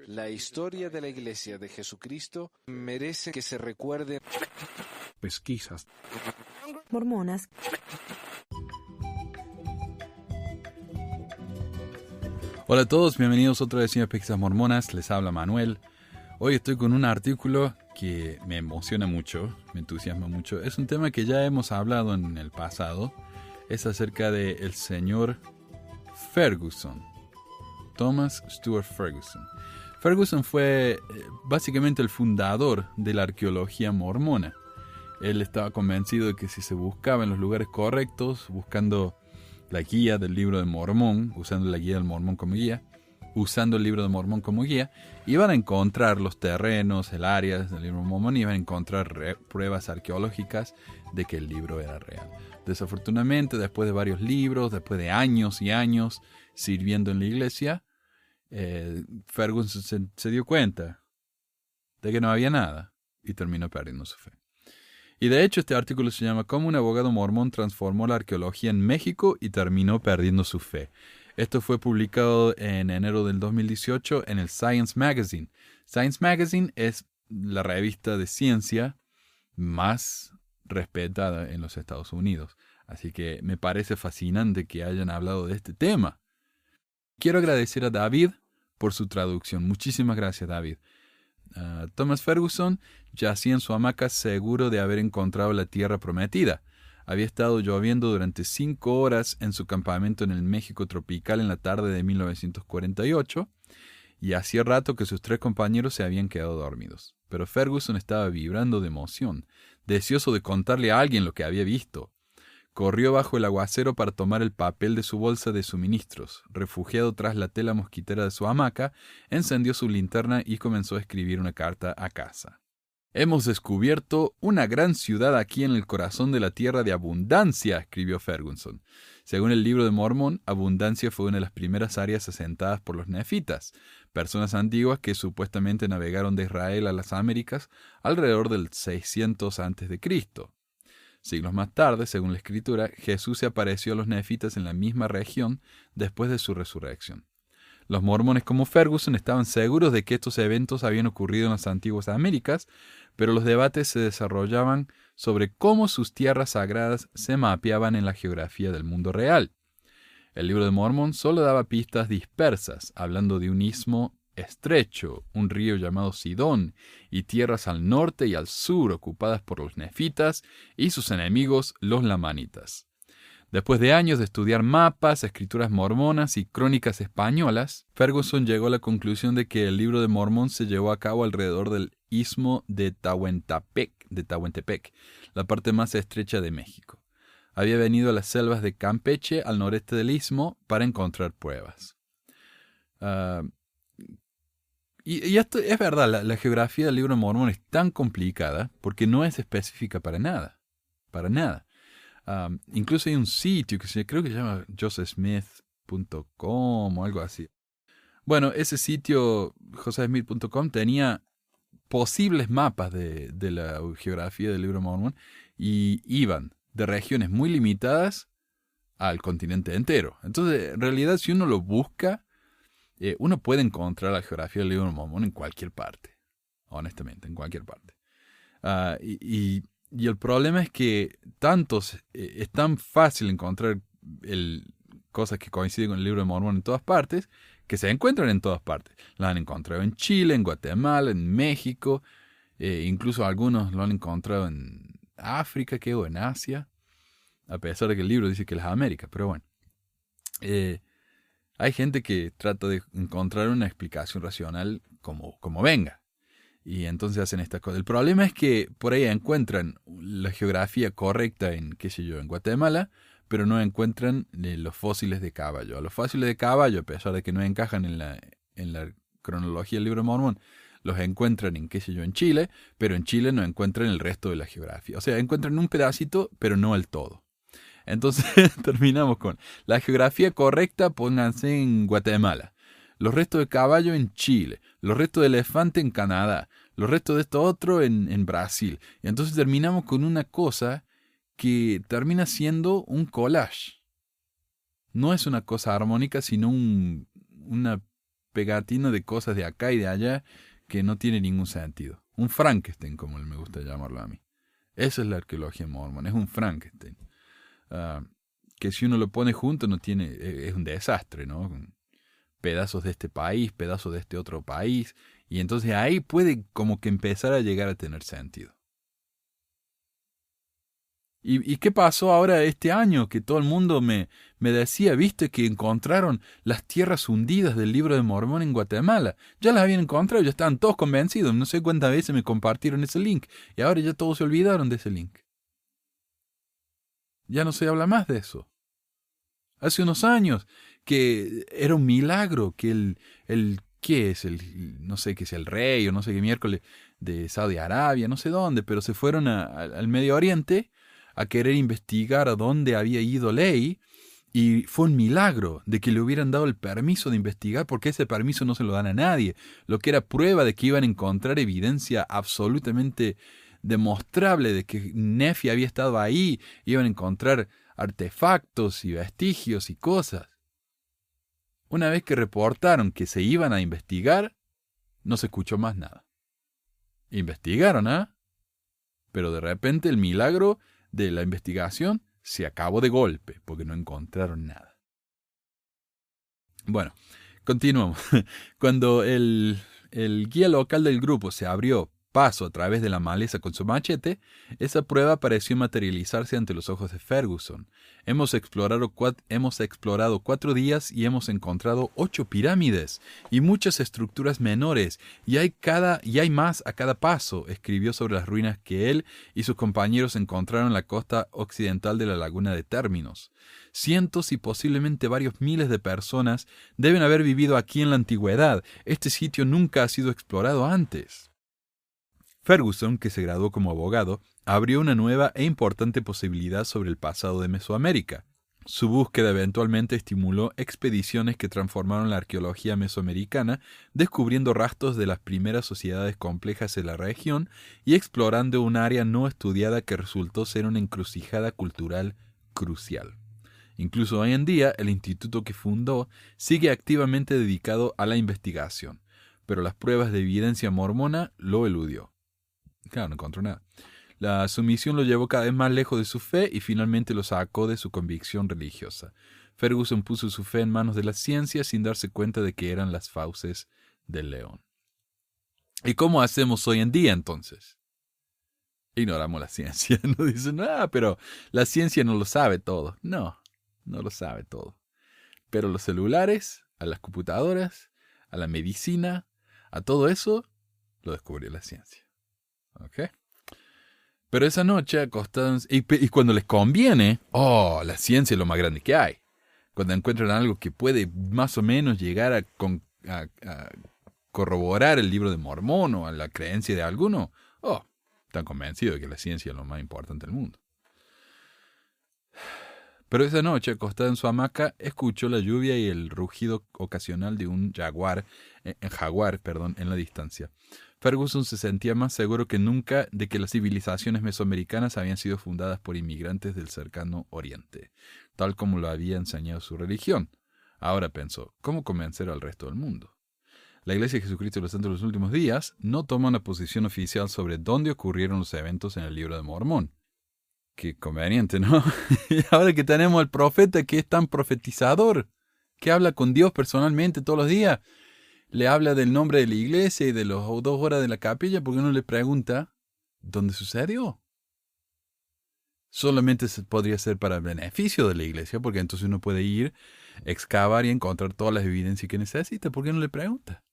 La historia de la Iglesia de Jesucristo merece que se recuerde. Pesquisas. Mormonas. Hola a todos, bienvenidos otra vez a Pesquisas Mormonas, les habla Manuel. Hoy estoy con un artículo que me emociona mucho, me entusiasma mucho. Es un tema que ya hemos hablado en el pasado. Es acerca del señor Ferguson, Thomas Stuart Ferguson. Ferguson fue básicamente el fundador de la arqueología mormona. Él estaba convencido de que si se buscaba en los lugares correctos, buscando la guía del libro de Mormón, usando la guía del Mormón como guía, usando el libro de Mormón como guía, iban a encontrar los terrenos, el área del libro de Mormón, iban a encontrar pruebas arqueológicas de que el libro era real. Desafortunadamente, después de varios libros, después de años y años sirviendo en la iglesia, Ferguson se dio cuenta de que no había nada y terminó perdiendo su fe. Y de hecho este artículo se llama ¿Cómo un abogado mormón transformó la arqueología en México y terminó perdiendo su fe? Esto fue publicado en enero del 2018 en el Science Magazine. Science Magazine es la revista de ciencia más respetada en los Estados Unidos. Así que me parece fascinante que hayan hablado de este tema. Quiero agradecer a David por su traducción. Muchísimas gracias, David. Thomas Ferguson yacía en su hamaca seguro de haber encontrado la tierra prometida. Había estado lloviendo durante 5 horas en su campamento en el México tropical en la tarde de 1948 y hacía rato que sus 3 compañeros se habían quedado dormidos. Pero Ferguson estaba vibrando de emoción, deseoso de contarle a alguien lo que había visto. Corrió bajo el aguacero para tomar el papel de su bolsa de suministros. Refugiado tras la tela mosquitera de su hamaca, encendió su linterna y comenzó a escribir una carta a casa. «Hemos descubierto una gran ciudad aquí en el corazón de la tierra de Abundancia», escribió Ferguson. Según el libro de Mormón, Abundancia fue una de las primeras áreas asentadas por los nefitas, personas antiguas que supuestamente navegaron de Israel a las Américas alrededor del 600 a.C. Siglos más tarde, según la Escritura, Jesús se apareció a los nefitas en la misma región después de su resurrección. Los mormones como Ferguson estaban seguros de que estos eventos habían ocurrido en las antiguas Américas, pero los debates se desarrollaban sobre cómo sus tierras sagradas se mapeaban en la geografía del mundo real. El libro de Mormón solo daba pistas dispersas, hablando de un istmo estrecho, un río llamado Sidón, y tierras al norte y al sur ocupadas por los nefitas y sus enemigos, los lamanitas. Después de años de estudiar mapas, escrituras mormonas y crónicas españolas, Ferguson llegó a la conclusión de que el libro de Mormón se llevó a cabo alrededor del istmo de Tehuantepec, la parte más estrecha de México. Había venido a las selvas de Campeche, al noreste del istmo, para encontrar pruebas. Y esto es verdad, la geografía del libro de Mormón es tan complicada porque no es específica para nada. Para nada. Incluso hay un sitio que creo que se llama josephsmith.com o algo así. Bueno, ese sitio, josephsmith.com, tenía posibles mapas de la geografía del libro de Mormón y iban de regiones muy limitadas al continente entero. Entonces, en realidad, si uno lo busca, uno puede encontrar la geografía del libro de Mormón en cualquier parte. Honestamente, en cualquier parte. Y el problema es que es tan fácil encontrar cosas que coinciden con el libro de Mormón en todas partes, que se encuentran en todas partes. Las han encontrado en Chile, en Guatemala, en México, incluso algunos lo han encontrado en África, o en Asia, a pesar de que el libro dice que es América, pero bueno. Hay gente que trata de encontrar una explicación racional como venga. Y entonces hacen estas cosas. El problema es que por ahí encuentran la geografía correcta en Guatemala, pero no encuentran los fósiles de caballo. A los fósiles de caballo, a pesar de que no encajan en la cronología del libro de Mormón, los encuentran en Chile, pero en Chile no encuentran el resto de la geografía. O sea, encuentran un pedacito, pero no el todo. Entonces terminamos con la geografía correcta, pónganse en Guatemala. Los restos de caballo en Chile, los restos de elefante en Canadá, los restos de esto otro en Brasil. Y entonces terminamos con una cosa que termina siendo un collage. No es una cosa armónica, sino una pegatina de cosas de acá y de allá que no tiene ningún sentido. Un Frankenstein, como me gusta llamarlo a mí. Esa es la arqueología mormona, es un Frankenstein. Que si uno lo pone junto no tiene, es un desastre, ¿no? Pedazos de este país, pedazos de este otro país, y entonces ahí puede como que empezar a llegar a tener sentido. ¿Y qué pasó ahora este año? Que todo el mundo me decía, viste que encontraron las tierras hundidas del libro de Mormón en Guatemala. Ya las habían encontrado, ya estaban todos convencidos. No sé cuántas veces me compartieron ese link. Y ahora ya todos se olvidaron de ese link. Ya no se habla más de eso. Hace unos años que era un milagro que ¿qué es? No sé qué es el rey o no sé qué miércoles de Saudi Arabia, no sé dónde, pero se fueron al Medio Oriente a querer investigar a dónde había ido Ley, y fue un milagro de que le hubieran dado el permiso de investigar, porque ese permiso no se lo dan a nadie, lo que era prueba de que iban a encontrar evidencia absolutamente demostrable de que Nefi había estado ahí, iban a encontrar artefactos y vestigios y cosas. Una vez que reportaron que se iban a investigar, no se escuchó más nada. Investigaron, pero de repente el milagro de la investigación se acabó de golpe, porque no encontraron nada. Bueno, continuamos. Cuando el guía local del grupo se abrió paso a través de la maleza con su machete, esa prueba pareció materializarse ante los ojos de Ferguson. Hemos explorado 4 días y hemos encontrado 8 pirámides y muchas estructuras menores, y hay más a cada paso, escribió sobre las ruinas que él y sus compañeros encontraron en la costa occidental de la laguna de Términos. Cientos y posiblemente varios miles de personas deben haber vivido aquí en la antigüedad. Este sitio nunca ha sido explorado antes. Ferguson, que se graduó como abogado, abrió una nueva e importante posibilidad sobre el pasado de Mesoamérica. Su búsqueda eventualmente estimuló expediciones que transformaron la arqueología mesoamericana, descubriendo rastros de las primeras sociedades complejas en la región y explorando un área no estudiada que resultó ser una encrucijada cultural crucial. Incluso hoy en día, el instituto que fundó sigue activamente dedicado a la investigación, pero las pruebas de evidencia mormona lo eludió. Claro, no encontró nada. La sumisión lo llevó cada vez más lejos de su fe y finalmente lo sacó de su convicción religiosa. Ferguson puso su fe en manos de la ciencia sin darse cuenta de que eran las fauces del león. ¿Y cómo hacemos hoy en día entonces? Ignoramos la ciencia. No dicen, pero la ciencia no lo sabe todo. No lo sabe todo. Pero los celulares, a las computadoras, a la medicina, a todo eso, lo descubrió la ciencia. ¿Ok? Pero esa noche acostados, y cuando les conviene, la ciencia es lo más grande que hay. Cuando encuentran algo que puede más o menos llegar a corroborar el libro de Mormón o a la creencia de alguno, están convencidos de que la ciencia es lo más importante del mundo. Pero esa noche, acostada en su hamaca, escuchó la lluvia y el rugido ocasional de un jaguar en la distancia. Ferguson se sentía más seguro que nunca de que las civilizaciones mesoamericanas habían sido fundadas por inmigrantes del cercano Oriente, tal como lo había enseñado su religión. Ahora pensó, ¿cómo convencer al resto del mundo? La Iglesia de Jesucristo de los Santos de los Últimos Días no toma una posición oficial sobre dónde ocurrieron los eventos en el libro de Mormón. Qué conveniente, ¿no? Ahora que tenemos al profeta que es tan profetizador, que habla con Dios personalmente todos los días, le habla del nombre de la iglesia y de las 2 horas de la capilla, porque uno le pregunta, ¿dónde sucedió? Solamente podría ser para el beneficio de la iglesia, porque entonces uno puede ir, excavar y encontrar todas las evidencias que necesita. ¿Por qué no le pregunta?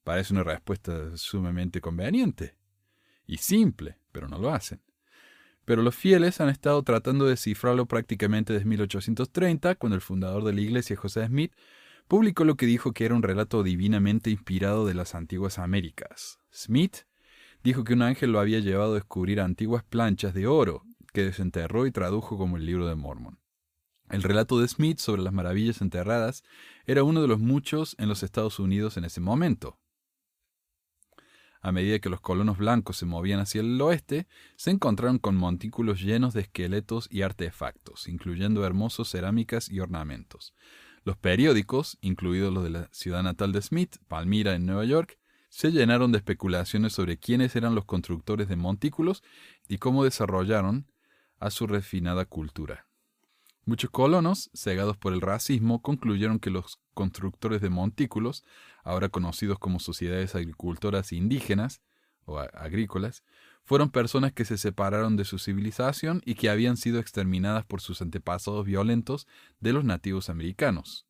Parece una respuesta sumamente conveniente y simple, pero no lo hacen. Pero los fieles han estado tratando de descifrarlo prácticamente desde 1830, cuando el fundador de la iglesia, José Smith, publicó lo que dijo que era un relato divinamente inspirado de las antiguas Américas. Smith dijo que un ángel lo había llevado a descubrir antiguas planchas de oro, que desenterró y tradujo como el libro de Mormón. El relato de Smith sobre las maravillas enterradas era uno de los muchos en los Estados Unidos en ese momento. A medida que los colonos blancos se movían hacia el oeste, se encontraron con montículos llenos de esqueletos y artefactos, incluyendo hermosos cerámicas y ornamentos. Los periódicos, incluidos los de la ciudad natal de Smith, Palmyra, en Nueva York, se llenaron de especulaciones sobre quiénes eran los constructores de montículos y cómo desarrollaron a su refinada cultura. Muchos colonos, cegados por el racismo, concluyeron que los constructores de montículos, ahora conocidos como sociedades agricultoras indígenas o agrícolas, fueron personas que se separaron de su civilización y que habían sido exterminadas por sus antepasados violentos de los nativos americanos.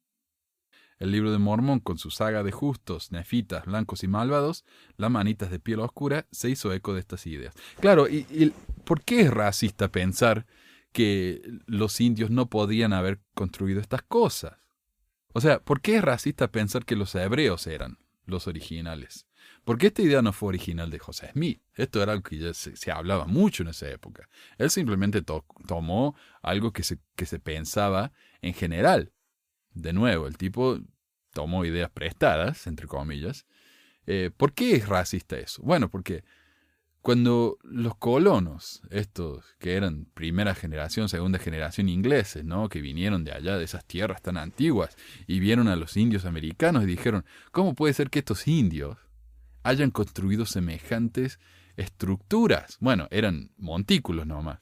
El libro de Mormón, con su saga de justos, nefitas, blancos y malvados, lamanitas de piel oscura, se hizo eco de estas ideas. Claro, ¿y por qué es racista pensar que los indios no podían haber construido estas cosas? O sea, ¿por qué es racista pensar que los hebreos eran los originales? Porque esta idea no fue original de José Smith. Esto era algo que ya se hablaba mucho en esa época. Él simplemente tomó algo que se pensaba en general. De nuevo, el tipo tomó ideas prestadas, entre comillas. ¿Por qué es racista eso? Bueno, porque cuando los colonos, estos que eran primera generación, segunda generación ingleses, ¿no?, que vinieron de allá, de esas tierras tan antiguas, y vieron a los indios americanos y dijeron, ¿cómo puede ser que estos indios hayan construido semejantes estructuras? Bueno, eran montículos nomás.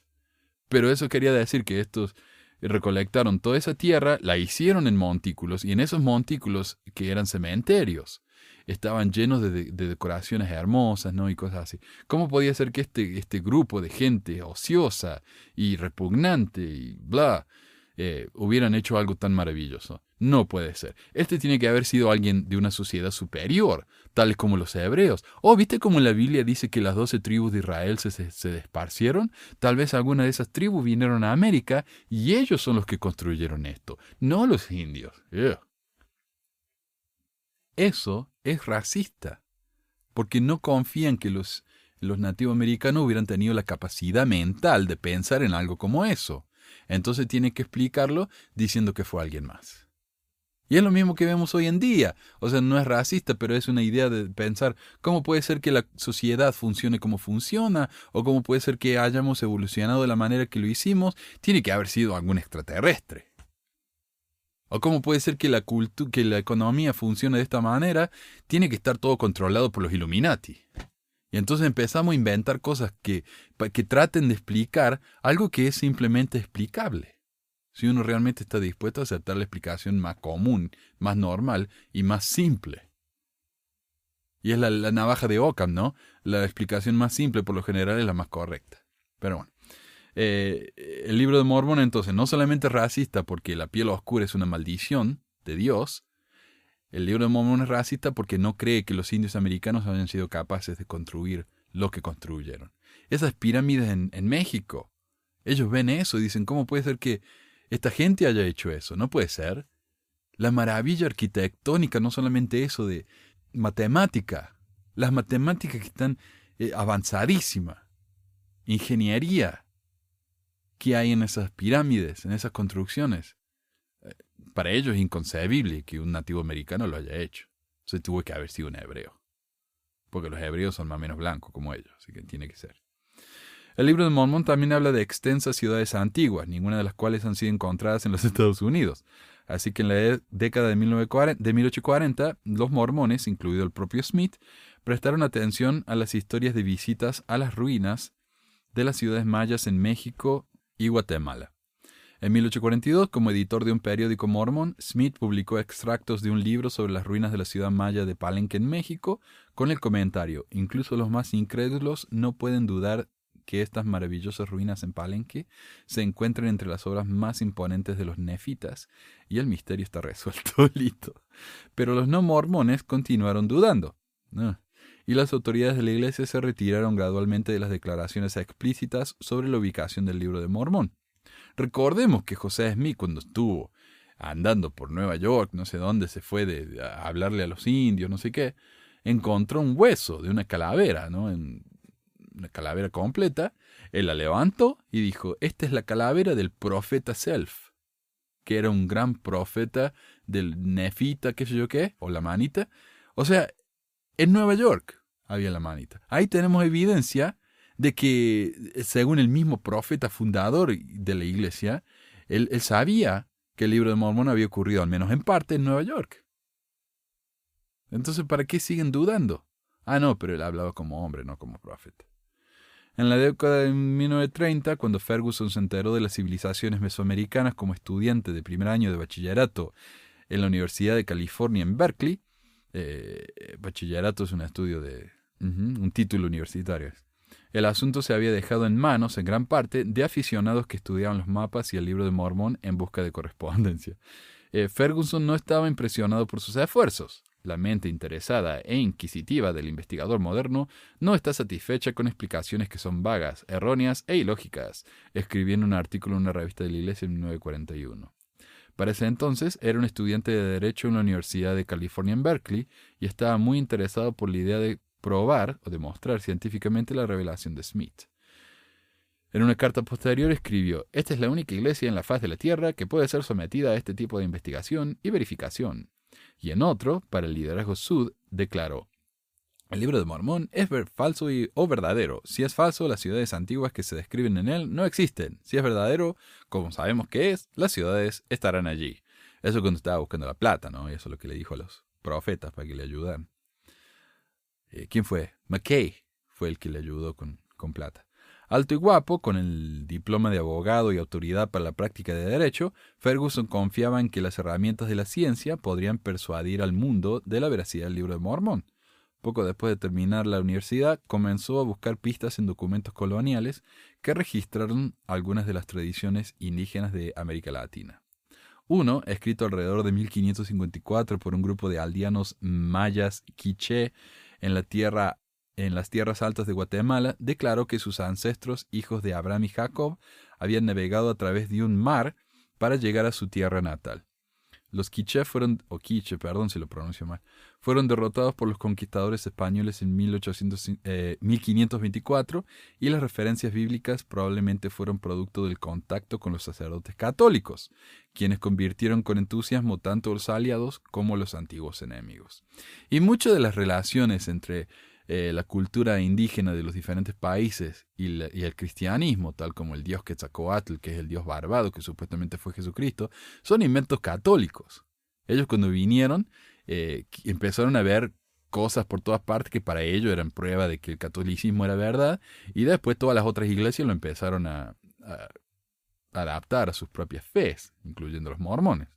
Pero eso quería decir que estos recolectaron toda esa tierra, la hicieron en montículos, y en esos montículos, que eran cementerios, estaban llenos de decoraciones hermosas, ¿no?, y cosas así. ¿Cómo podía ser que este grupo de gente ociosa y repugnante y bla hubieran hecho algo tan maravilloso? No puede ser. Tiene que haber sido alguien de una sociedad superior, tales como los hebreos. ¿Viste cómo la Biblia dice que las 12 tribus de Israel se desparcieron? Tal vez alguna de esas tribus vinieron a América y ellos son los que construyeron esto, no los indios. Eso es racista, porque no confían que los nativos americanos hubieran tenido la capacidad mental de pensar en algo como eso. Entonces tiene que explicarlo diciendo que fue alguien más. Y es lo mismo que vemos hoy en día. O sea, no es racista, pero es una idea de pensar cómo puede ser que la sociedad funcione como funciona, o cómo puede ser que hayamos evolucionado de la manera que lo hicimos. Tiene que haber sido algún extraterrestre. O cómo puede ser que la economía funcione de esta manera. Tiene que estar todo controlado por los Illuminati. Y entonces empezamos a inventar cosas que traten de explicar algo que es simplemente explicable. Si uno realmente está dispuesto a aceptar la explicación más común, más normal y más simple. Y es la navaja de Occam, ¿no? La explicación más simple por lo general es la más correcta. Pero bueno. El libro de Mormón entonces no solamente es racista porque la piel oscura es una maldición de Dios. El libro de Mormón es racista porque no cree que los indios americanos hayan sido capaces de construir lo que construyeron. Esas pirámides en México, ellos ven eso y dicen, ¿cómo puede ser que esta gente haya hecho eso? No puede ser. La maravilla arquitectónica, no solamente eso de matemática, las matemáticas que están avanzadísimas, ingeniería que hay en esas pirámides, en esas construcciones. Para ellos es inconcebible que un nativo americano lo haya hecho. Entonces tuvo que haber sido un hebreo. Porque los hebreos son más o menos blancos como ellos, así que tiene que ser. El libro de Mormón también habla de extensas ciudades antiguas, ninguna de las cuales han sido encontradas en los Estados Unidos. Así que en la década de 1840, los mormones, incluido el propio Smith, prestaron atención a las historias de visitas a las ruinas de las ciudades mayas en México y Guatemala. En 1842, como editor de un periódico mormón, Smith publicó extractos de un libro sobre las ruinas de la ciudad maya de Palenque en México, con el comentario: incluso los más incrédulos no pueden dudar que estas maravillosas ruinas en Palenque se encuentran entre las obras más imponentes de los nefitas, y el misterio está resuelto. Listo. Pero los no mormones continuaron dudando. Y las autoridades de la iglesia se retiraron gradualmente de las declaraciones explícitas sobre la ubicación del libro de Mormón. Recordemos que José Smith, cuando estuvo andando por Nueva York, no sé dónde, se fue a hablarle a los indios, no sé qué, encontró un hueso de una calavera, ¿no? Una calavera completa. Él la levantó y dijo, esta es la calavera del profeta Self, que era un gran profeta del nefita, qué sé yo qué, o la manita. O sea, en Nueva York había la manita. Ahí tenemos evidencia de que, según el mismo profeta fundador de la iglesia, él sabía que el Libro de Mormón había ocurrido, al menos en parte, en Nueva York. Entonces, ¿para qué siguen dudando? Ah, no, pero él hablaba como hombre, no como profeta. En la década de 1930, cuando Ferguson se enteró de las civilizaciones mesoamericanas como estudiante de primer año de bachillerato en la Universidad de California en Berkeley, bachillerato es un estudio de un título universitario. El asunto se había dejado en manos, en gran parte, de aficionados que estudiaban los mapas y el Libro de Mormón en busca de correspondencia. Ferguson no estaba impresionado por sus esfuerzos. La mente interesada e inquisitiva del investigador moderno no está satisfecha con explicaciones que son vagas, erróneas e ilógicas, escribió en un artículo en una revista de la Iglesia en 1941. Para ese entonces era un estudiante de Derecho en la Universidad de California en Berkeley y estaba muy interesado por la idea de probar o demostrar científicamente la revelación de Smith. En una carta posterior escribió: «Esta es la única iglesia en la faz de la tierra que puede ser sometida a este tipo de investigación y verificación». Y en otro, para el liderazgo Sud, declaró: «El Libro de Mormón es falso o verdadero. Si es falso, las ciudades antiguas que se describen en él no existen. Si es verdadero, como sabemos que es, las ciudades estarán allí». Eso cuando estaba buscando la plata, ¿no? Y eso es lo que le dijo a los profetas para que le ayudaran. ¿Quién fue? McKay fue el que le ayudó con plata. Alto y guapo, con el diploma de abogado y autoridad para la práctica de derecho, Ferguson confiaba en que las herramientas de la ciencia podrían persuadir al mundo de la veracidad del Libro de Mormón. Poco después de terminar la universidad, comenzó a buscar pistas en documentos coloniales que registraron algunas de las tradiciones indígenas de América Latina. Uno, escrito alrededor de 1554 por un grupo de aldeanos mayas quiché en las tierras altas de Guatemala, declaró que sus ancestros, hijos de Abraham y Jacob, habían navegado a través de un mar para llegar a su tierra natal. Los quiché fueron derrotados por los conquistadores españoles en 1524 y las referencias bíblicas probablemente fueron producto del contacto con los sacerdotes católicos, quienes convirtieron con entusiasmo tanto a los aliados como a los antiguos enemigos. Y muchas de las relaciones entre la cultura indígena de los diferentes países y el cristianismo, tal como el dios Quetzalcóatl, que es el dios barbado, que supuestamente fue Jesucristo, son inventos católicos. Ellos cuando vinieron empezaron a ver cosas por todas partes que para ellos eran prueba de que el catolicismo era verdad, y después todas las otras iglesias lo empezaron a adaptar a sus propias fes, incluyendo los mormones.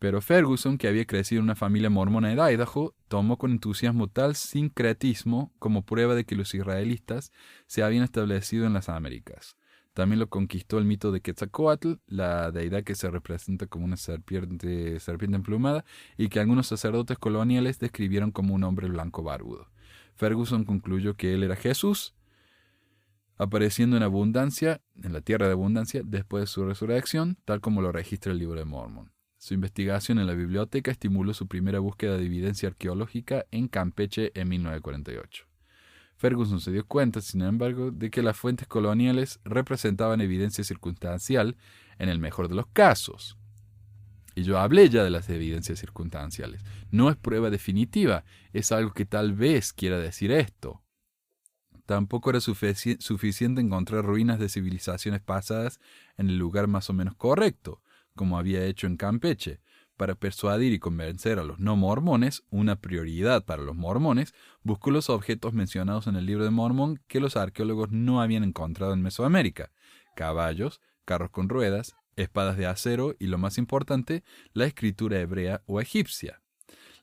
Pero Ferguson, que había crecido en una familia mormona de Idaho, tomó con entusiasmo tal sincretismo como prueba de que los israelitas se habían establecido en las Américas. También lo conquistó el mito de Quetzalcóatl, la deidad que se representa como una serpiente emplumada y que algunos sacerdotes coloniales describieron como un hombre blanco barbudo. Ferguson concluyó que él era Jesús, apareciendo en abundancia, en la tierra de abundancia, después de su resurrección, tal como lo registra el Libro de Mormón. Su investigación en la biblioteca estimuló su primera búsqueda de evidencia arqueológica en Campeche en 1948. Ferguson se dio cuenta, sin embargo, de que las fuentes coloniales representaban evidencia circunstancial en el mejor de los casos. Y yo hablé ya de las evidencias circunstanciales. No es prueba definitiva, es algo que tal vez quiera decir esto. Tampoco era suficiente encontrar ruinas de civilizaciones pasadas en el lugar más o menos correcto, como había hecho en Campeche. Para persuadir y convencer a los no mormones, una prioridad para los mormones, buscó los objetos mencionados en el Libro de Mormón que los arqueólogos no habían encontrado en Mesoamérica: caballos, carros con ruedas, espadas de acero y, lo más importante, la escritura hebrea o egipcia.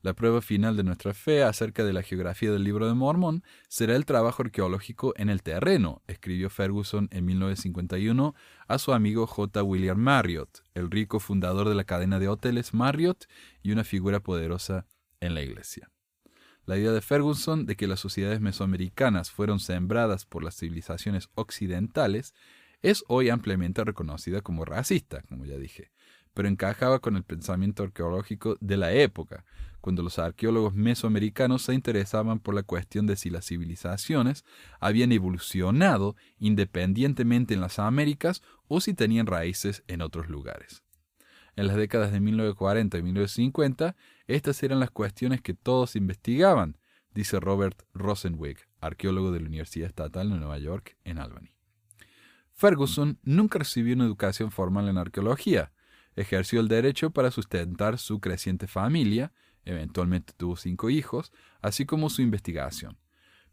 La prueba final de nuestra fe acerca de la geografía del Libro de Mormón será el trabajo arqueológico en el terreno, escribió Ferguson en 1951 a su amigo J. William Marriott, el rico fundador de la cadena de hoteles Marriott y una figura poderosa en la iglesia. La idea de Ferguson de que las sociedades mesoamericanas fueron sembradas por las civilizaciones occidentales es hoy ampliamente reconocida como racista, como ya dije, pero encajaba con el pensamiento arqueológico de la época, cuando los arqueólogos mesoamericanos se interesaban por la cuestión de si las civilizaciones habían evolucionado independientemente en las Américas o si tenían raíces en otros lugares. En las décadas de 1940 y 1950, estas eran las cuestiones que todos investigaban, dice Robert Rosenwig, arqueólogo de la Universidad Estatal de Nueva York en Albany. Ferguson nunca recibió una educación formal en arqueología, ejerció el derecho para sustentar su creciente familia, eventualmente tuvo 5 hijos, así como su investigación.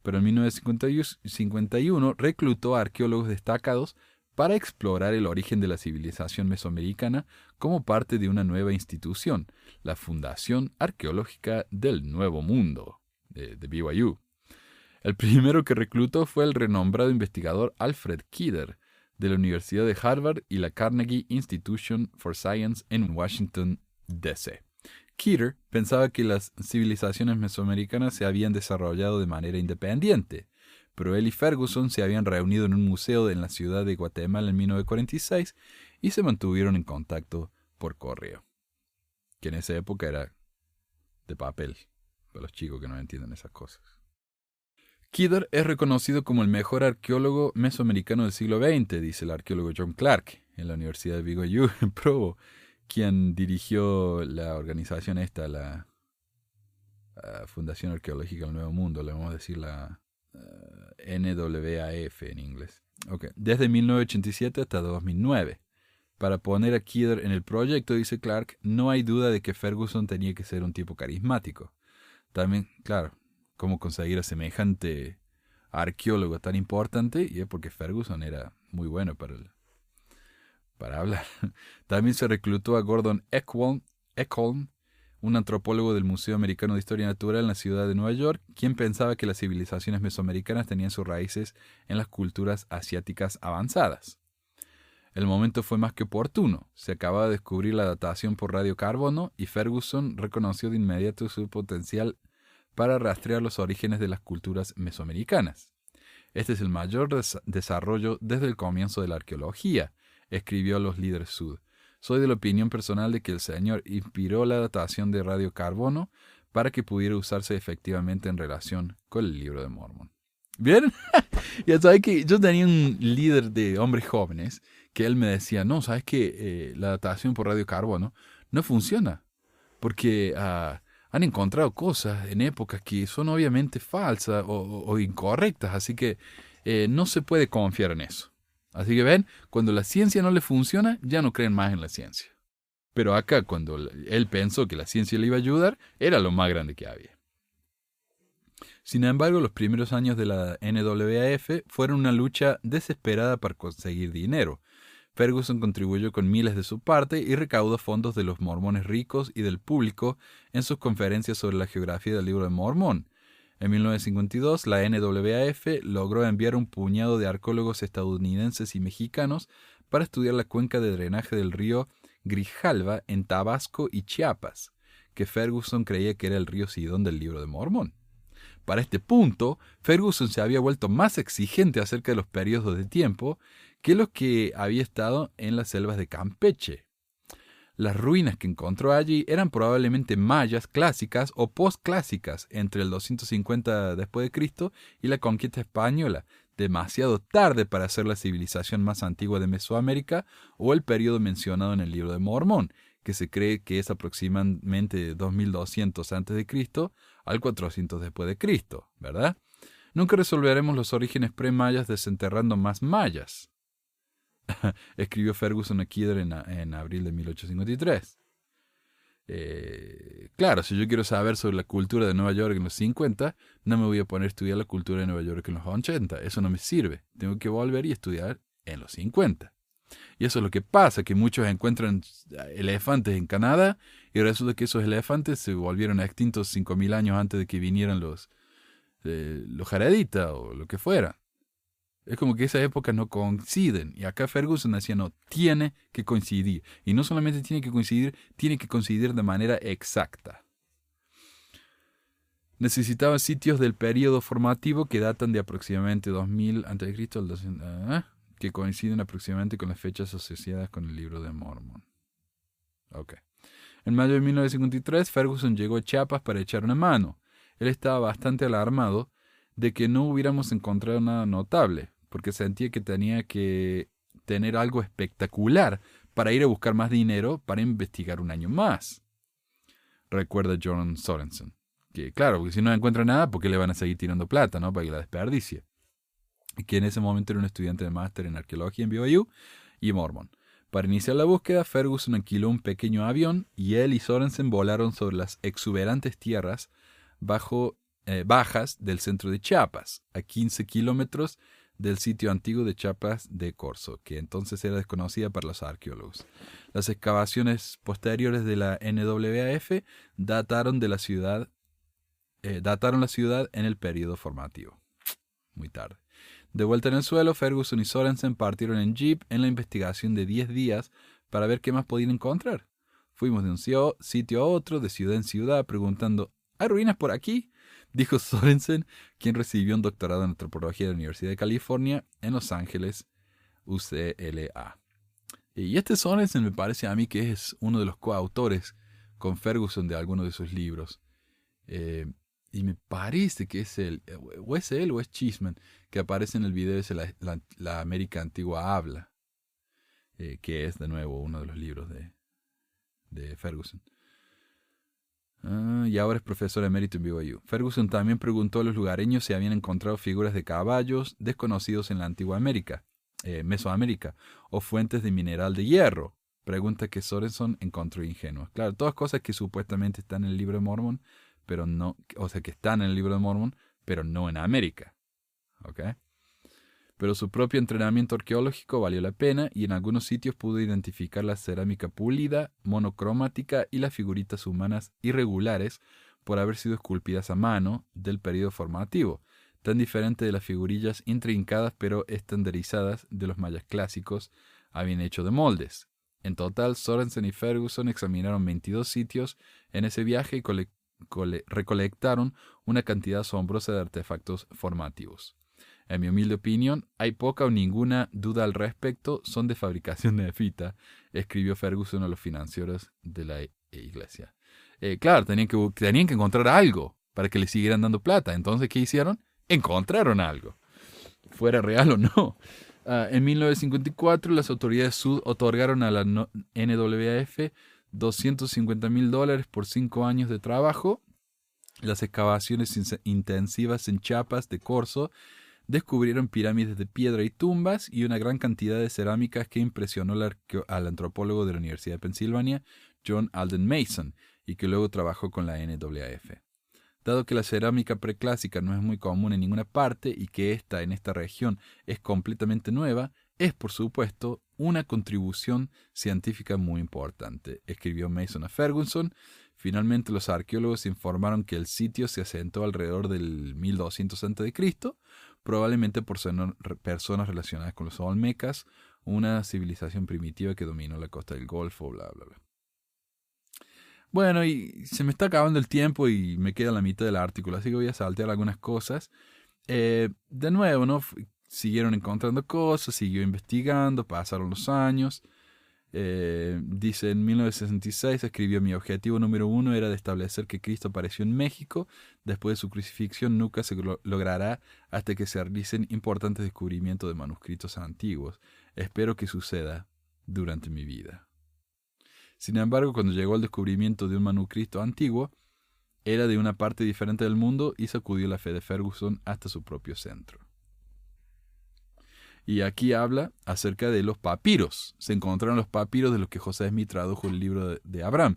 Pero en 1951 reclutó a arqueólogos destacados para explorar el origen de la civilización mesoamericana como parte de una nueva institución, la Fundación Arqueológica del Nuevo Mundo, de BYU. El primero que reclutó fue el renombrado investigador Alfred Kidder, de la Universidad de Harvard y la Carnegie Institution for Science en Washington, D.C. Kidder pensaba que las civilizaciones mesoamericanas se habían desarrollado de manera independiente, pero él y Ferguson se habían reunido en un museo en la ciudad de Guatemala en 1946 y se mantuvieron en contacto por correo, que en esa época era de papel, para los chicos que no entienden esas cosas. Kidder es reconocido como el mejor arqueólogo mesoamericano del siglo XX, dice el arqueólogo John Clark, en la Universidad de BYU en Provo, quien dirigió la organización la Fundación Arqueológica del Nuevo Mundo, le vamos a decir la NWAF en inglés. Okay. Desde 1987 hasta 2009. Para poner a Kidder en el proyecto, dice Clark, no hay duda de que Ferguson tenía que ser un tipo carismático. También, claro, cómo conseguir a semejante arqueólogo tan importante, y es porque Ferguson era muy bueno para hablar. También se reclutó a Gordon Ekholm, un antropólogo del Museo Americano de Historia Natural en la ciudad de Nueva York, quien pensaba que las civilizaciones mesoamericanas tenían sus raíces en las culturas asiáticas avanzadas. El momento fue más que oportuno. Se acababa de descubrir la datación por radiocarbono y Ferguson reconoció de inmediato su potencial para rastrear los orígenes de las culturas mesoamericanas. Este es el mayor desarrollo desde el comienzo de la arqueología, escribió a los líderes sud. Soy de la opinión personal de que el Señor inspiró la datación de radiocarbono para que pudiera usarse efectivamente en relación con el Libro de Mormón. ¿Bien? Ya sabes que yo tenía un líder de hombres jóvenes que él me decía, no, ¿sabes qué? La datación por radiocarbono no funciona porque han encontrado cosas en épocas que son obviamente falsas o incorrectas, así que no se puede confiar en eso. Así que ven, cuando la ciencia no le funciona, ya no creen más en la ciencia. Pero acá, cuando él pensó que la ciencia le iba a ayudar, era lo más grande que había. Sin embargo, los primeros años de la NWAF fueron una lucha desesperada para conseguir dinero. Ferguson contribuyó con miles de su parte y recaudó fondos de los mormones ricos y del público en sus conferencias sobre la geografía del Libro de Mormón. En 1952, la NWAF logró enviar un puñado de arqueólogos estadounidenses y mexicanos para estudiar la cuenca de drenaje del río Grijalva en Tabasco y Chiapas, que Ferguson creía que era el río Sidón del Libro de Mormón. Para este punto, Ferguson se había vuelto más exigente acerca de los periodos de tiempo que los que había estado en las selvas de Campeche. Las ruinas que encontró allí eran probablemente mayas clásicas o postclásicas entre el 250 después de Cristo y la conquista española, demasiado tarde para ser la civilización más antigua de Mesoamérica o el periodo mencionado en el Libro de Mormón, que se cree que es aproximadamente 2200 a.C. al 400 después de Cristo, ¿verdad? Nunca resolveremos los orígenes pre-mayas desenterrando más mayas, escribió Ferguson a Kidder en abril de 1853. Claro, si yo quiero saber sobre la cultura de Nueva York en los 50, no me voy a poner a estudiar la cultura de Nueva York en los 80. Eso no me sirve. Tengo que volver y estudiar en los 50. Y eso es lo que pasa, que muchos encuentran elefantes en Canadá y resulta que esos elefantes se volvieron extintos 5.000 años antes de que vinieran los jareditas o lo que fuera. Es como que esas épocas no coinciden. Y acá Ferguson decía, no, tiene que coincidir. Y no solamente tiene que coincidir de manera exacta. Necesitaba sitios del periodo formativo que datan de aproximadamente 2000 a.C., que coinciden aproximadamente con las fechas asociadas con el Libro de Mormón. Okay. En mayo de 1953, Ferguson llegó a Chiapas para echar una mano. Él estaba bastante alarmado de que no hubiéramos encontrado nada notable, porque sentía que tenía que tener algo espectacular para ir a buscar más dinero para investigar un año más. Recuerda John Sorensen. Que claro, porque si no encuentra nada, ¿por qué le van a seguir tirando plata, no? Para que la desperdicie. Que en ese momento era un estudiante de máster en arqueología en BYU y Mormon. Para iniciar la búsqueda, Ferguson alquiló un pequeño avión y él y Sorensen volaron sobre las exuberantes tierras bajas del centro de Chiapas, a 15 kilómetros del sitio antiguo de Chiapas de Corzo, que entonces era desconocida para los arqueólogos. Las excavaciones posteriores de la NWAF dataron la ciudad en el período formativo. Muy tarde. De vuelta en el suelo, Ferguson y Sorensen partieron en jeep en la investigación de 10 días para ver qué más podían encontrar. Fuimos de un sitio a otro, de ciudad en ciudad, preguntando, ¿hay ruinas por aquí? Dijo Sorensen, quien recibió un doctorado en antropología de la Universidad de California en Los Ángeles, UCLA. Y este Sorensen me parece a mí que es uno de los coautores con Ferguson de algunos de sus libros. Y me parece que es él o es Cheeseman, que aparece en el video ese la América Antigua Habla, que es de nuevo uno de los libros de Ferguson. Y ahora es profesor emérito en BYU. Ferguson también preguntó a los lugareños si habían encontrado figuras de caballos desconocidos en la antigua América, Mesoamérica, o fuentes de mineral de hierro. Pregunta que Sorensen encontró ingenua. Claro, todas cosas que supuestamente están en el libro de Mormón, pero no, o sea, que están en el libro de Mormón, pero no en América. ¿Ok? Pero su propio entrenamiento arqueológico valió la pena y en algunos sitios pudo identificar la cerámica pulida, monocromática y las figuritas humanas irregulares por haber sido esculpidas a mano del período formativo, tan diferente de las figurillas intrincadas pero estandarizadas de los mayas clásicos habían hecho de moldes. En total, Sorensen y Ferguson examinaron 22 sitios en ese viaje y recolectaron una cantidad asombrosa de artefactos formativos. En mi humilde opinión, hay poca o ninguna duda al respecto, son de fabricación neofita, escribió Ferguson a los financieros de la iglesia. Claro, tenían que encontrar algo para que le siguieran dando plata. Entonces, ¿qué hicieron? Encontraron algo, fuera real o no. En 1954, las autoridades Sud otorgaron a la NWAF $250,000 por 5 años de trabajo. Las excavaciones intensivas en Chiapas de Corzo descubrieron pirámides de piedra y tumbas y una gran cantidad de cerámicas que impresionó al antropólogo de la Universidad de Pensilvania, John Alden Mason, y que luego trabajó con la NWAF. Dado que la cerámica preclásica no es muy común en ninguna parte y que esta en esta región es completamente nueva, es por supuesto una contribución científica muy importante, escribió Mason a Ferguson. Finalmente los arqueólogos informaron que el sitio se asentó alrededor del 1200 a.C., probablemente por personas relacionadas con los olmecas, una civilización primitiva que dominó la costa del Golfo, bla, bla, bla. Bueno, y se me está acabando el tiempo y me queda la mitad del artículo, así que voy a saltear algunas cosas. De nuevo, ¿no? Siguieron encontrando cosas, siguió investigando, pasaron los años. Dice, en 1966 escribió: mi objetivo número 1 era de establecer que Cristo apareció en México. Después de su crucifixión nunca se logrará hasta que se realicen importantes descubrimientos de manuscritos antiguos. Espero que suceda durante mi vida. Sin embargo, cuando llegó al descubrimiento de un manuscrito antiguo, era de una parte diferente del mundo y sacudió la fe de Ferguson hasta su propio centro. Y aquí habla acerca de los papiros. Se encontraron los papiros de los que José Smith tradujo el libro de Abraham.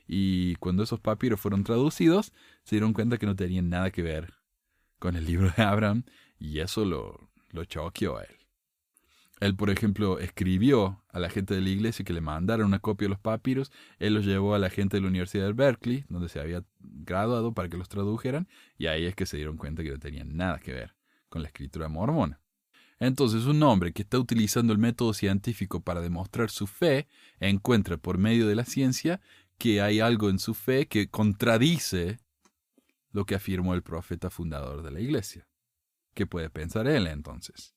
Y cuando esos papiros fueron traducidos, se dieron cuenta que no tenían nada que ver con el libro de Abraham, y eso lo choqueó a él. Él, por ejemplo, escribió a la gente de la iglesia que le mandaran una copia de los papiros. Él los llevó a la gente de la Universidad de Berkeley, donde se había graduado, para que los tradujeran, y ahí es que se dieron cuenta que no tenían nada que ver con la escritura mormona. Entonces, un hombre que está utilizando el método científico para demostrar su fe encuentra por medio de la ciencia que hay algo en su fe que contradice lo que afirmó el profeta fundador de la iglesia. ¿Qué puede pensar él entonces?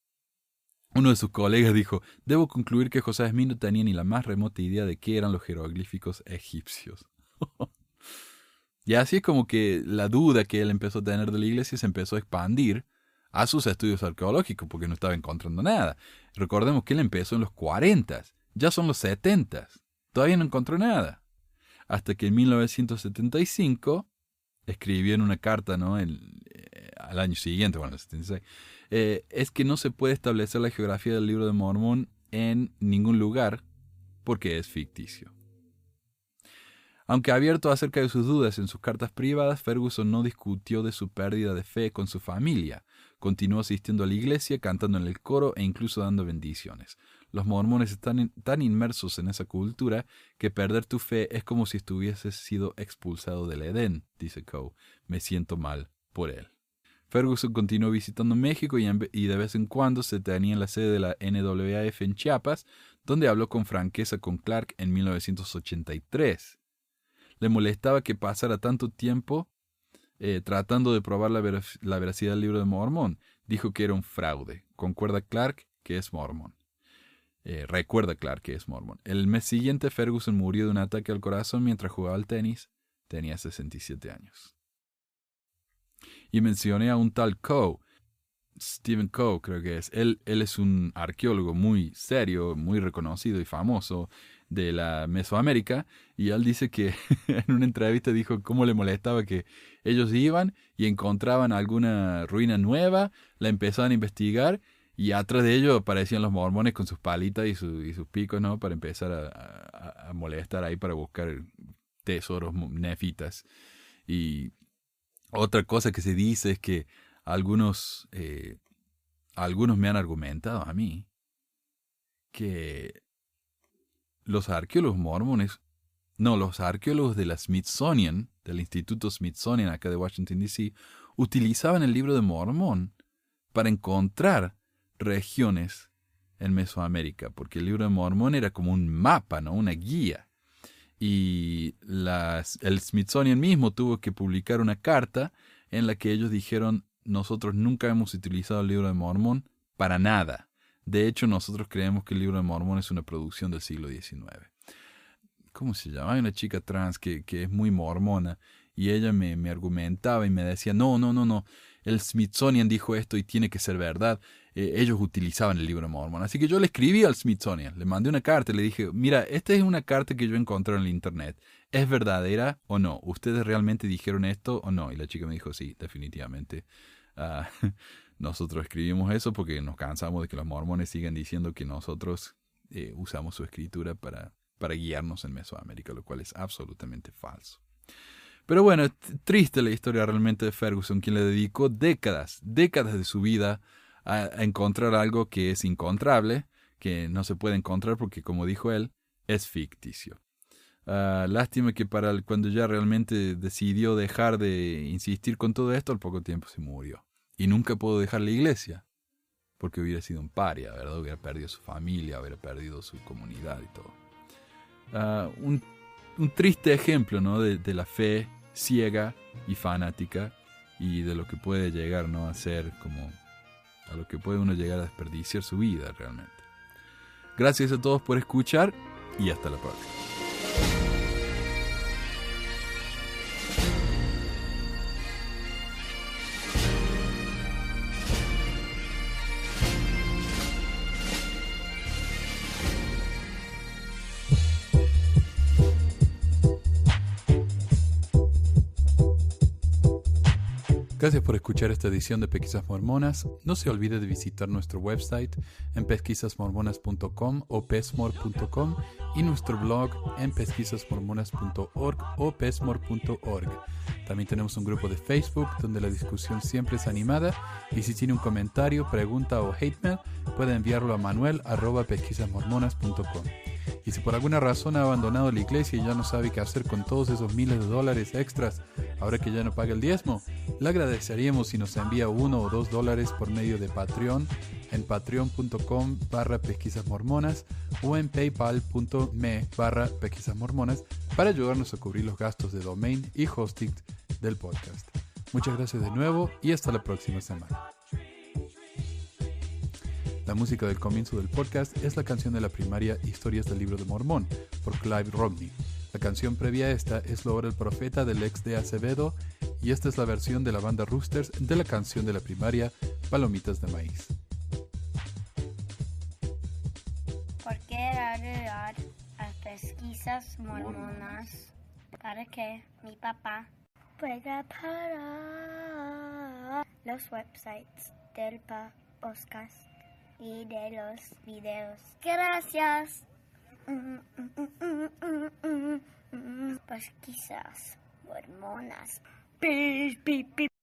Uno de sus colegas dijo: debo concluir que José Smith no tenía ni la más remota idea de qué eran los jeroglíficos egipcios. Y así es como que la duda que él empezó a tener de la iglesia se empezó a expandir a sus estudios arqueológicos, porque no estaba encontrando nada. Recordemos que él empezó en los 40, ya son los 70, todavía no encontró nada. Hasta que en 1975 escribió en una carta, ¿no? Al año siguiente, bueno, el 76, es que no se puede establecer la geografía del libro de Mormón en ningún lugar porque es ficticio. Aunque abierto acerca de sus dudas en sus cartas privadas, Ferguson no discutió de su pérdida de fe con su familia. Continuó asistiendo a la iglesia, cantando en el coro e incluso dando bendiciones. Los mormones están tan inmersos en esa cultura que perder tu fe es como si estuvieses sido expulsado del Edén, dice Coe. Me siento mal por él. Ferguson continuó visitando México y de vez en cuando se detenía en la sede de la NAAF en Chiapas, donde habló con franqueza con Clark en 1983. Le molestaba que pasara tanto tiempo tratando de probar la veracidad del libro de Mormón. Dijo que era un fraude. Recuerda Clark que es mormón. El mes siguiente Ferguson murió de un ataque al corazón mientras jugaba al tenis. Tenía 67 años. Y mencioné a un tal Coe, Stephen Coe creo que es. Él es un arqueólogo muy serio, muy reconocido y famoso de la Mesoamérica, y él dice que en una entrevista dijo cómo le molestaba que ellos iban y encontraban alguna ruina nueva, la empezaban a investigar, y atrás de ellos aparecían los mormones con sus palitas y sus picos, ¿no? Para empezar a molestar ahí para buscar tesoros nefitas. Y otra cosa que se dice es que algunos me han argumentado a mí que los arqueólogos de la Smithsonian, del Instituto Smithsonian acá de Washington, D.C., utilizaban el libro de Mormón para encontrar regiones en Mesoamérica, porque el libro de Mormón era como un mapa, ¿no? Una guía. Y el Smithsonian mismo tuvo que publicar una carta en la que ellos dijeron: nosotros nunca hemos utilizado el libro de Mormón para nada. De hecho, nosotros creemos que el libro de Mormón es una producción del siglo XIX. ¿Cómo se llama? Hay una chica trans que es muy mormona, y ella me argumentaba y me decía, no, el Smithsonian dijo esto y tiene que ser verdad. Ellos utilizaban el libro de Mormón. Así que yo le escribí al Smithsonian, le mandé una carta y le dije, mira, esta es una carta que yo encontré en el internet. ¿Es verdadera o no? ¿Ustedes realmente dijeron esto o no? Y la chica me dijo, sí, definitivamente. Nosotros escribimos eso porque nos cansamos de que los mormones sigan diciendo que nosotros usamos su escritura para guiarnos en Mesoamérica, lo cual es absolutamente falso. Pero bueno, es triste la historia realmente de Ferguson, quien le dedicó décadas de su vida a encontrar algo que es incontrable, que no se puede encontrar porque, como dijo él, es ficticio. Lástima que cuando ya realmente decidió dejar de insistir con todo esto, al poco tiempo se murió. Y nunca pudo dejar la iglesia, porque hubiera sido un paria, ¿verdad? Hubiera perdido su familia, hubiera perdido su comunidad y todo. Un triste ejemplo, ¿no? de la fe ciega y fanática, y de lo que puede llegar, ¿no? a lo que puede uno llegar a desperdiciar su vida realmente. Gracias a todos por escuchar y hasta la próxima. Gracias por escuchar esta edición de Pesquisas Mormonas. No se olvide de visitar nuestro website en pesquisasmormonas.com o pesmor.com y nuestro blog en pesquisasmormonas.org o pesmor.org. También tenemos un grupo de Facebook donde la discusión siempre es animada, y si tiene un comentario, pregunta o hate mail, puede enviarlo a manuel@pesquisasmormonas.com. Y si por alguna razón ha abandonado la iglesia y ya no sabe qué hacer con todos esos miles de dólares extras ahora que ya no paga el diezmo, le agradeceríamos si nos envía $1 o $2 por medio de Patreon en patreon.com/pesquisasmormonas o en paypal.me/pesquisasmormonas para ayudarnos a cubrir los gastos de domain y hosting del podcast. Muchas gracias de nuevo y hasta la próxima semana. La música del comienzo del podcast es la canción de la primaria Historias del Libro de Mormón por Clive Rodney. La canción previa a esta es La Hora del Profeta del ex de Acevedo, y esta es la versión de la banda Roosters de la canción de la primaria Palomitas de Maíz. ¿Por qué ayudar a pesquisas mormonas? Para que mi papá pueda parar los websites del podcast y de los videos. Gracias. Pesquisas mormonas. Pip, pip, pip.